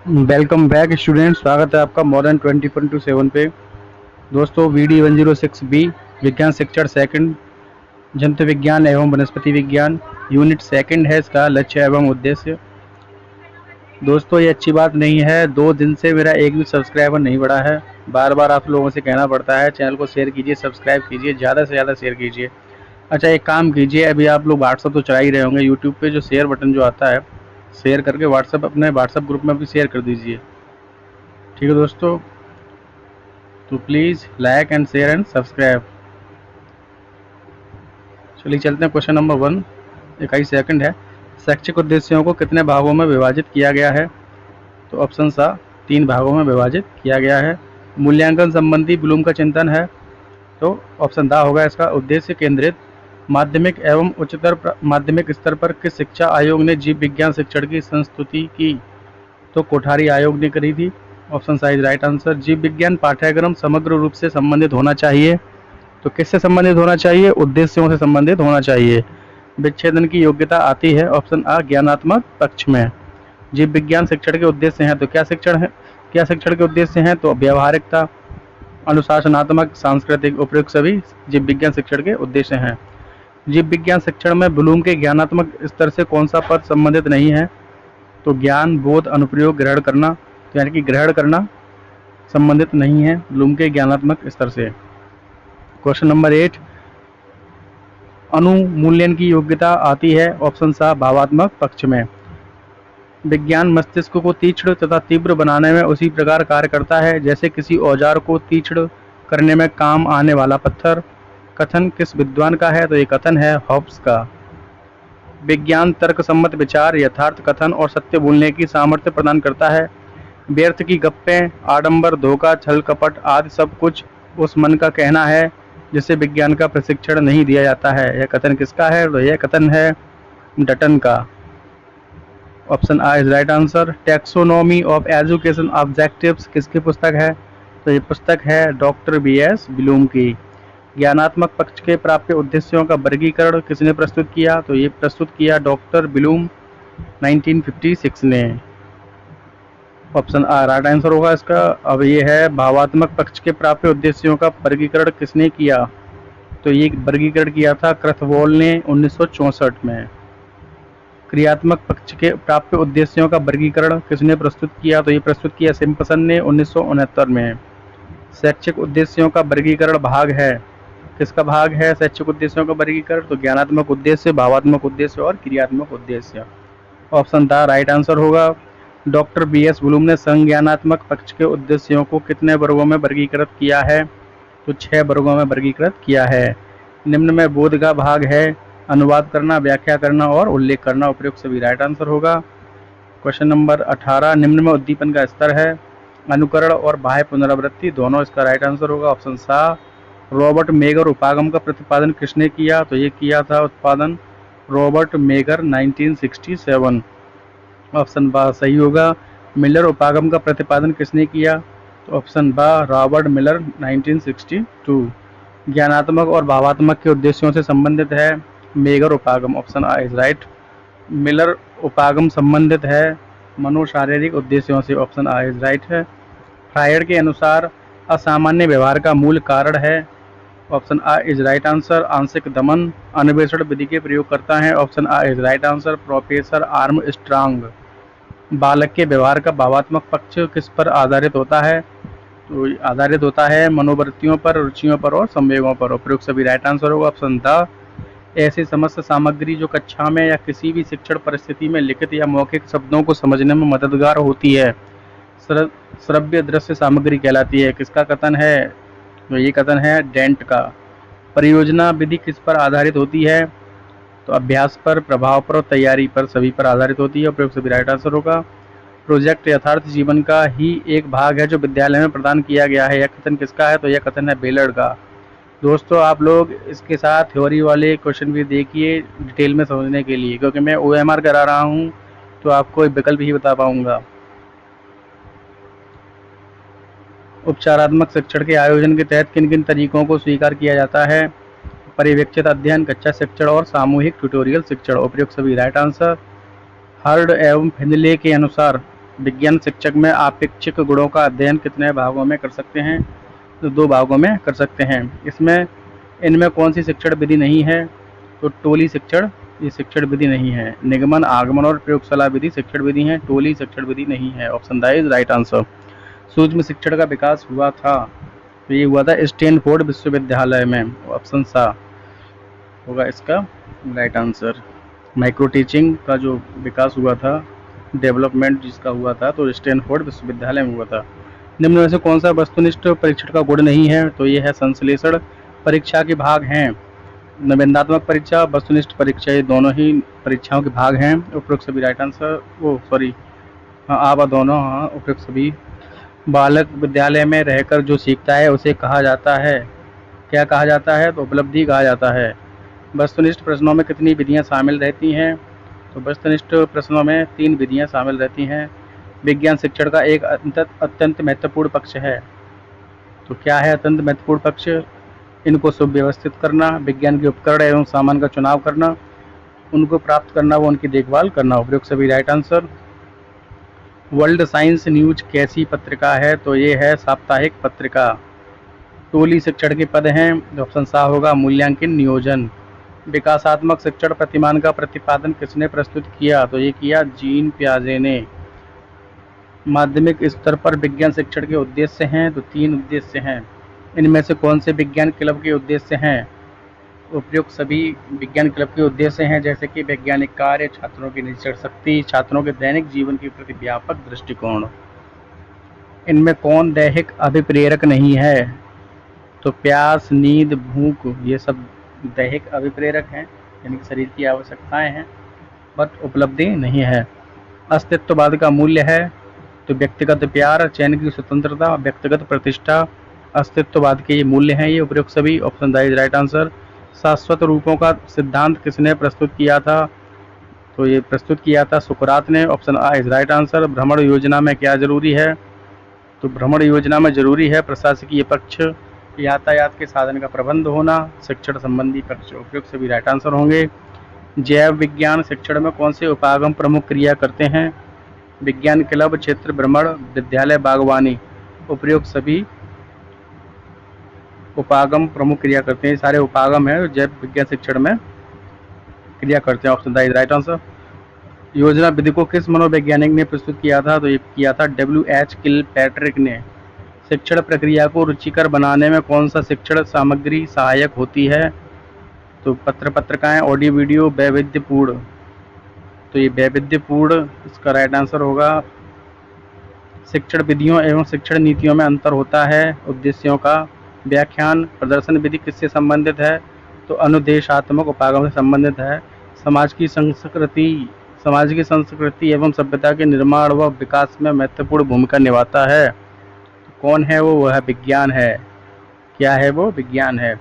Welcome back student, स्वागत है आपका मॉडर्न 20.7 पे। दोस्तों VD 106B विज्ञान शिक्षण सेकंड, जंतु विज्ञान एवं वनस्पति विज्ञान, यूनिट सेकंड है इसका लक्ष्य एवं उद्देश्य। दोस्तों ये अच्छी बात नहीं है, 2 दिन से मेरा एक भी सब्सक्राइबर नहीं बढ़ा है। बार बार आप लोगों से कहना पड़ता है चैनल को शेयर कीजिए, सब्सक्राइब कीजिए, ज़्यादा से ज़्यादा शेयर कीजिए। अच्छा एक काम कीजिए, अभी आप लोग व्हाट्सअप तो चला ही रहे होंगे, यूट्यूब पे जो शेयर बटन जो आता है, शेयर करके व्हाट्सअप अपने व्हाट्सअप ग्रुप में भी शेयर कर दीजिए। ठीक है दोस्तों, तो please like and share and subscribe. चलिए चलते हैं क्वेश्चन नंबर 1। 21 सेकंड है। शैक्षिक उद्देश्यों को कितने भागों में विभाजित किया गया है? तो ऑप्शन सा 3 भागों में विभाजित किया गया है। मूल्यांकन संबंधी ब्लूम का चिंतन है, तो ऑप्शन दा होगा इसका। उद्देश्य केंद्रित माध्यमिक एवं उच्चतर माध्यमिक स्तर पर किस शिक्षा आयोग ने जीव विज्ञान शिक्षण की संस्तुति की? तो कोठारी आयोग ने करी थी। ऑप्शन सा इज राइट आंसर। जीव विज्ञान पाठ्यक्रम समग्र रूप से संबंधित होना चाहिए, तो किससे संबंधित होना चाहिए? उद्देश्यों से संबंधित होना चाहिए। विच्छेदन की योग्यता आती है ऑप्शन आ ज्ञानात्मक पक्ष में। जीव विज्ञान शिक्षण के उद्देश्य हैं, तो क्या शिक्षण के उद्देश्य हैं? तो व्यवहारिकता, अनुशासनात्मक, सांस्कृतिक, उपयुक्त सभी जीव विज्ञान शिक्षण के उद्देश्य हैं। जीव विज्ञान शिक्षण में ब्लूम के ज्ञानात्मक स्तर से कौन सा पद संबंधित नहीं है? तो ज्ञान, बोध, अनुप्रयोग, ग्रहण करना, तो यानी कि ग्रहण करना संबंधित नहीं है ब्लूम के ज्ञानात्मक स्तर से। Question number 8। अनुमूल्यन की योग्यता आती है ऑप्शन सा भावात्मक पक्ष में। विज्ञान मस्तिष्क को तीक्ष्ण तथा तीव्र बनाने में उसी प्रकार कार्य करता है जैसे किसी औजार को तीक्ष्ण करने में काम आने वाला पत्थर। कथन किस विद्वान का है? तो ये कथन है हॉब्स का। विज्ञान तर्कसम्मत विचार, यथार्थ कथन और सत्य बोलने की सामर्थ्य प्रदान करता है। व्यर्थ की गप्पें, आडंबर, धोखा, छल कपट आदि सब कुछ उस मन का कहना है जिससे विज्ञान का प्रशिक्षण नहीं दिया जाता है। यह कथन किसका है? तो यह कथन है डटन का। ऑप्शन आ is right answer. Taxonomy of education objectives किसकी पुस्तक है? तो ये पुस्तक है डॉक्टर BS ब्लूम की। ज्ञानात्मक पक्ष के प्राप्य उद्देश्यों का वर्गीकरण किसने प्रस्तुत किया? तो ये प्रस्तुत किया डॉक्टर ब्लूम 1956 ने। ऑप्शन आ राइट आंसर होगा इसका। अब ये है भावात्मक पक्ष के प्राप्य उद्देश्यों का वर्गीकरण किसने किया? तो ये वर्गीकरण किया था क्रथवोल ने 1964 में। क्रियात्मक पक्ष के प्राप्य उद्देश्यों का वर्गीकरण किसने प्रस्तुत किया? तो ये प्रस्तुत किया सिम्पसन ने 1969 में। शैक्षिक उद्देश्यों का वर्गीकरण भाग है, किसका भाग है शैक्षिक उद्देश्यों का वर्गीकरण? तो ज्ञानात्मक उद्देश्य, भावात्मक उद्देश्य और क्रियात्मक उद्देश्य। ऑप्शन दा राइट आंसर होगा। डॉक्टर BS ब्लूम ने संज्ञानात्मक पक्ष के उद्देश्यों को कितने वर्गों में वर्गीकृत किया है? तो 6 वर्गों में वर्गीकृत किया है। निम्न में बोध का भाग है अनुवाद करना, व्याख्या करना और उल्लेख करना। उपयुक्त सभी राइट आंसर होगा। Question number 18। निम्न में उद्दीपन का स्तर है अनुकरण और बाह्य पुनरावृत्ति दोनों, इसका राइट आंसर होगा ऑप्शन सा। रॉबर्ट मेगर उपागम का प्रतिपादन किसने किया? तो ये किया था उत्पादन रॉबर्ट मेगर 1967। ऑप्शन बा सही होगा। मिलर उपागम का प्रतिपादन किसने किया? तो ऑप्शन बा रॉबर्ट मिलर 1962। ज्ञानात्मक और भावात्मक के उद्देश्यों से संबंधित है मेगर उपागम। ऑप्शन आ इज राइट। मिलर उपागम संबंधित है मनोशारीरिक उद्देश्यों से। ऑप्शन आ इज राइट है। फ्रायड के अनुसार असामान्य व्यवहार का मूल कारण है। ऑप्शन आ इज राइट आंसर आंशिक दमन। अन्वेषण विधि के प्रयोग करता है। ऑप्शन आ is right answer professor Armstrong. बालक के व्यवहार का भावात्मक पक्ष किस पर आधारित होता है? तो आधारित होता है मनोवृत्तियों पर, रुचियों पर और संवेगों पर। उपयुक्त सभी राइट आंसर होगा ऑप्शन द। ऐसी समस्त सामग्री जो कक्षा में या किसी भी शिक्षण परिस्थिति में लिखित या मौखिक शब्दों को समझने में मददगार होती है श्रव्य दृश्य सामग्री कहलाती है। किसका कथन है? तो ये कथन है डेंट का। परियोजना विधि किस पर आधारित होती है? तो अभ्यास पर, प्रभाव पर और तैयारी पर, सभी पर आधारित होती है। उपयुक्त सभी राइट आंसर होगा। प्रोजेक्ट यथार्थ जीवन का ही एक भाग है जो विद्यालय में प्रदान किया गया है। यह कथन किसका है? तो यह कथन है बेलर का। दोस्तों आप लोग इसके साथ थ्योरी वाले क्वेश्चन भी देखिए डिटेल में समझने के लिए, क्योंकि मैं OMR करा रहा हूँ तो आपको एक विकल्प ही बता पाऊंगा। उपचारात्मक शिक्षण के आयोजन के तहत किन किन तरीकों को स्वीकार किया जाता है? पर्यवेक्षित अध्ययन, कक्षा शिक्षण और सामूहिक ट्यूटोरियल शिक्षण। उपयुक्त सभी राइट आंसर। हर्ड एवं फिंदले के अनुसार विज्ञान शिक्षक में आपेक्षिक गुणों का अध्ययन कितने भागों में कर सकते हैं? तो 2 भागों में कर सकते हैं। इनमें कौन सी शिक्षण विधि नहीं है? तो टोली शिक्षण, ये शिक्षण विधि नहीं है। निगमन, आगमन और प्रयोगशाला विधि शिक्षण विधि है, टोली शिक्षण विधि नहीं है। Option D is right answer. सूक्ष्म शिक्षण का विकास हुआ था, तो ये हुआ था स्टैनफोर्ड विश्वविद्यालय में। ऑप्शन सा होगा इसका राइट आंसर। माइक्रो टीचिंग का जो विकास हुआ था, डेवलपमेंट जिसका हुआ था, तो स्टैनफोर्ड विश्वविद्यालय में हुआ था। निम्न में से कौन सा वस्तुनिष्ठ परीक्षण का गुण नहीं है? तो ये है संश्लेषण परीक्षा के भाग हैं। निबंधात्मक परीक्षा, वस्तुनिष्ठ परीक्षा, ये दोनों ही परीक्षाओं के भाग हैं। उपरोक्त सभी राइट आंसर, दोनों, हाँ उपरोक्त सभी। बालक विद्यालय में रहकर जो सीखता है उसे कहा जाता है, क्या कहा जाता है? तो उपलब्धि कहा जाता है। वस्तुनिष्ठ प्रश्नों में कितनी विधियां शामिल रहती हैं? तो वस्तुनिष्ठ प्रश्नों में 3 विधियां शामिल रहती हैं। विज्ञान शिक्षण का एक अत्यंत महत्वपूर्ण पक्ष है, तो क्या है अत्यंत महत्वपूर्ण पक्ष? इनको सुव्यवस्थित करना, विज्ञान के उपकरण एवं सामान का चुनाव करना, उनको प्राप्त करना व उनकी देखभाल करना। उपयुक्त सभी right answer. World science news कैसी पत्रिका है? तो ये है साप्ताहिक पत्रिका। टोली शिक्षण के पद हैं, ऑप्शन सा होगा मूल्यांकन नियोजन। विकासात्मक शिक्षण प्रतिमान का प्रतिपादन किसने प्रस्तुत किया? तो ये किया जीन पियाजे ने। माध्यमिक स्तर पर विज्ञान शिक्षण के उद्देश्य हैं, तो 3 उद्देश्य हैं। इनमें से कौन से विज्ञान क्लब के उद्देश्य हैं? उपयुक्त सभी विज्ञान क्लब के उद्देश्य हैं, जैसे कि वैज्ञानिक कार्य, छात्रों की निश्चय शक्ति, छात्रों के दैनिक जीवन के प्रति व्यापक दृष्टिकोण। इनमें कौन दैहिक अभिप्रेरक नहीं है? तो प्यास, नींद, भूख, ये सब दैहिक अभिप्रेरक हैं, यानी कि शरीर की आवश्यकताएं हैं, बट उपलब्धि नहीं है। अस्तित्ववाद का मूल्य है, तो व्यक्तिगत प्यार, चयन की स्वतंत्रता, व्यक्तिगत प्रतिष्ठा, अस्तित्ववाद के ये मूल्य हैं। ये उपयुक्त सभी। Option D is right answer. शाश्वत रूपों का सिद्धांत किसने प्रस्तुत किया था? तो ये प्रस्तुत किया था सुकरात ने। ऑप्शन आ इज राइट आंसर। भ्रमण योजना में क्या जरूरी है? तो भ्रमण योजना में जरूरी है प्रशासकीय पक्ष, यातायात के साधन का प्रबंध होना, शिक्षण संबंधी पक्ष। उपयुक्त सभी राइट आंसर होंगे। जैव विज्ञान शिक्षण में कौन से उपागम प्रमुख क्रिया करते हैं? विज्ञान क्लब, क्षेत्र भ्रमण, विद्यालय बागवानी। उपयुक्त सभी उपागम प्रमुख क्रिया करते हैं। सारे उपागम है जैव विज्ञान शिक्षण में क्रिया करते हैं। Option D is right answer. योजना विधि को किस मनोवैज्ञानिक ने प्रस्तुत किया था? तो ये किया था W.H. किलपैट्रिक ने। शिक्षण प्रक्रिया को रुचिकर बनाने में कौन सा शिक्षण सामग्री सहायक होती है? तो पत्र पत्रिकाएं, ऑडियो वीडियो, वैविध्यपूर्ण। तो ये वैविध्यपूर्ण इसका राइट आंसर होगा। शिक्षण विधियों एवं शिक्षण नीतियों में अंतर होता है। उद्देश्यों का व्याख्यान। प्रदर्शन विधि किससे संबंधित है? तो अनुदेशात्मक उपागम से संबंधित है। समाज की संस्कृति एवं सभ्यता के निर्माण व विकास में महत्वपूर्ण भूमिका निभाता है। तो कौन है वो? वह विज्ञान है। क्या है वो? विज्ञान है।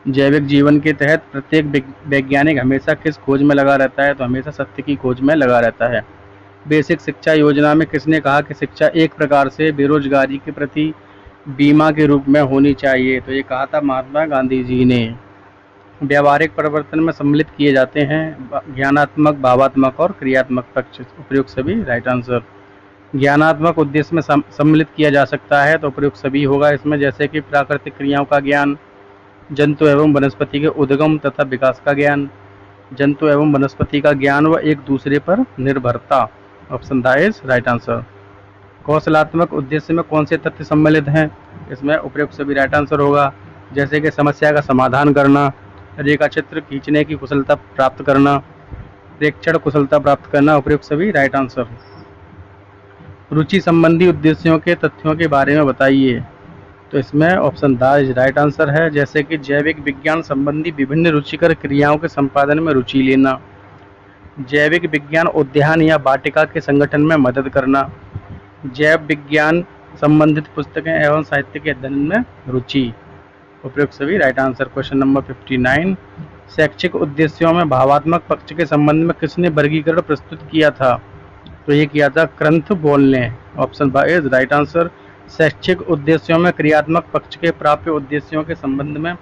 जैविक जीवन के तहत प्रत्येक वैज्ञानिक हमेशा किस खोज में लगा रहता है? तो हमेशा सत्य की खोज में लगा रहता है। बेसिक शिक्षा योजना में किसने कहा कि शिक्षा एक प्रकार से बेरोजगारी के प्रति बीमा के रूप में होनी चाहिए? तो ये कहा था महात्मा गांधी जी ने। व्यावहारिक परिवर्तन में सम्मिलित किए जाते हैं ज्ञानात्मक, भावात्मक और क्रियात्मक पक्ष। उपयुक्त सभी राइट आंसर। ज्ञानात्मक उद्देश्य में सम्मिलित किया जा सकता है, तो उपयुक्त सभी होगा इसमें, जैसे कि प्राकृतिक क्रियाओं का ज्ञान, जंतु एवं वनस्पति के उद्गम तथा विकास का ज्ञान, जंतु एवं वनस्पति का ज्ञान व एक दूसरे पर निर्भरता। Option D is right answer. कौशलात्मक उद्देश्य में कौन से तथ्य सम्मिलित हैं? इसमें उपयुक्त सभी राइट आंसर होगा, जैसे कि समस्या का समाधान करना, रेखा चित्र खींचने की कुशलता प्राप्त करना, प्रेक्षण कुशलता प्राप्त करना। उपयुक्त सभी राइट आंसर। रुचि संबंधी उद्देश्यों के तथ्यों के बारे में बताइए। तो इसमें option D is right answer है, जैसे कि जैविक विज्ञान संबंधी विभिन्न रुचिकर क्रियाओं के संपादन में रुचि लेना, जैविक विज्ञान उद्यान या वाटिका के संगठन में मदद करना, जैव विज्ञान संबंधित पुस्तकें एवं साहित्य के अध्ययन में रुचि। उपयुक्त सभी राइट आंसर। Question number 59। शैक्षिक उद्देश्यों में भावात्मक पक्ष के संबंध में किसने वर्गीकरण प्रस्तुत किया था? तो ये किया था क्रंथ बॉल ने। ऑप्शन ब इज राइट आंसर। शैक्षिक उद्देश्यों में क्रियात्मक पक्ष के प्राप्य उद्देश्यों के संबंध में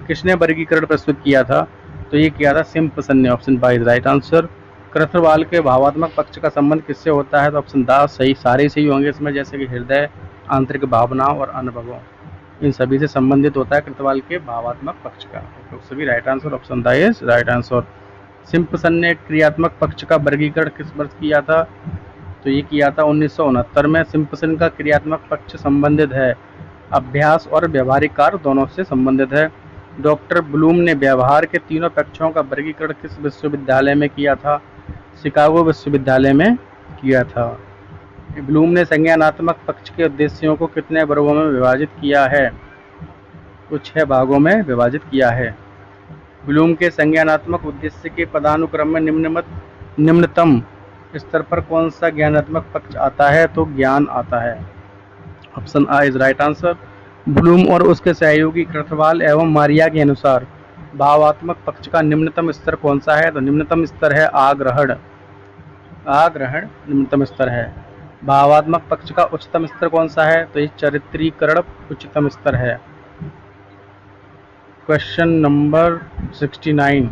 किसने वर्गीकरण प्रस्तुत किया था? तो ये किया था सिम्पसन ने। ऑप्शन ब इज राइट आंसर। कृतवाल के भावात्मक पक्ष का संबंध किससे होता है? तो ऑप्शन द सही, सारे सही होंगे इसमें, जैसे कि हृदय, आंतरिक भावनाओं और अनुभवों, इन सभी से संबंधित होता है कृतवाल के भावात्मक पक्ष का। तो सभी right answer option D is right answer. Simpson ने क्रियात्मक पक्ष का वर्गीकरण किस वर्ष किया था? तो ये किया था 1969 में। सिम्पसन का क्रियात्मक पक्ष संबंधित है अभ्यास और व्यवहारिक कार्य दोनों से संबंधित है। डॉक्टर ब्लूम ने व्यवहार के तीनों पक्षों का वर्गीकरण किस विश्वविद्यालय में किया था? शिकागो विश्वविद्यालय में किया था। ब्लूम ने संज्ञानात्मक पक्ष के उद्देश्यों को कितने वर्गों में विभाजित किया है? तो 6 भागों में विभाजित किया है। ब्लूम के संज्ञानात्मक उद्देश्य के पदानुक्रम में निम्नतम स्तर पर कौन सा ज्ञानात्मक पक्ष आता है? तो ज्ञान आता है। ऑप्शन आ इज राइट आंसर। ब्लूम और उसके सहयोगी कृतवाल एवं मारिया के अनुसार भावात्मक पक्ष का निम्नतम स्तर कौन सा है? तो निम्नतम स्तर है आग्रहण। आग्रहण निम्नतम स्तर है। भावात्मक पक्ष का उच्चतम स्तर कौन सा है? तो ये चरित्रीकरण उच्चतम स्तर है। क्वेश्चन नंबर 69,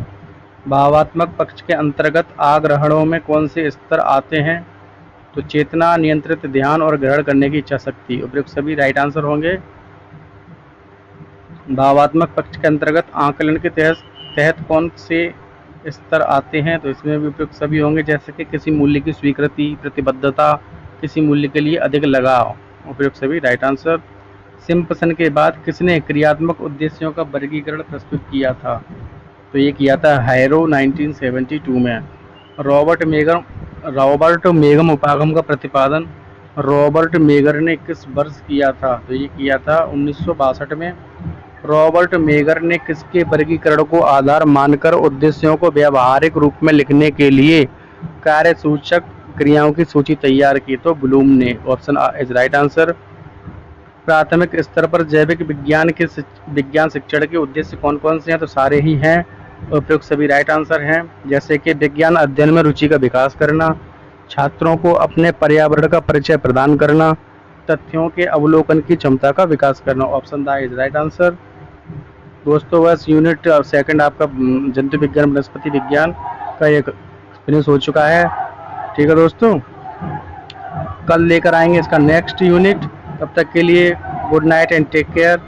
भावात्मक पक्ष के अंतर्गत आग्रहणों में कौन से स्तर आते हैं? तो चेतना, नियंत्रित ध्यान और ग्रहण करने की इच्छा शक्ति, उपयुक्त सभी राइट आंसर होंगे। भावात्मक पक्ष के अंतर्गत आकलन के तहत कौन से स्तर आते हैं? तो इसमें भी उपयुक्त सभी होंगे, जैसे कि किसी मूल्य की स्वीकृति, प्रतिबद्धता, किसी मूल्य के लिए अधिक लगाव, उपयुक्त सभी राइट आंसर। सिम्पसन के बाद किसने क्रियात्मक उद्देश्यों का वर्गीकरण प्रस्तुत किया था? तो ये किया था हैरो 1972 में। रॉबर्ट मेगम उपागम का प्रतिपादन रॉबर्ट मेगर ने किस वर्ष किया था? तो ये किया था 1962 में। रॉबर्ट मेगर ने किसके वर्गीकरण को आधार मानकर उद्देश्यों को व्यावहारिक रूप में लिखने के लिए कार्यसूचक क्रियाओं की सूची तैयार की? तो ब्लूम ने। ऑप्शन आ इज राइट आंसर। प्राथमिक स्तर पर जैविक विज्ञान शिक्षण के उद्देश्य कौन कौन से हैं? तो सारे ही हैं, उपयुक्त सभी राइट आंसर हैं, जैसे कि विज्ञान अध्ययन में रुचि का विकास करना, छात्रों को अपने पर्यावरण का परिचय प्रदान करना, तथ्यों के अवलोकन की क्षमता का विकास करना। Option D is right answer. दोस्तों बस यूनिट सेकंड आपका जंतु विज्ञान वनस्पति विज्ञान का एक फिनिश हो चुका है। ठीक है दोस्तों, कल लेकर आएंगे इसका नेक्स्ट यूनिट। तब तक के लिए good night and take care.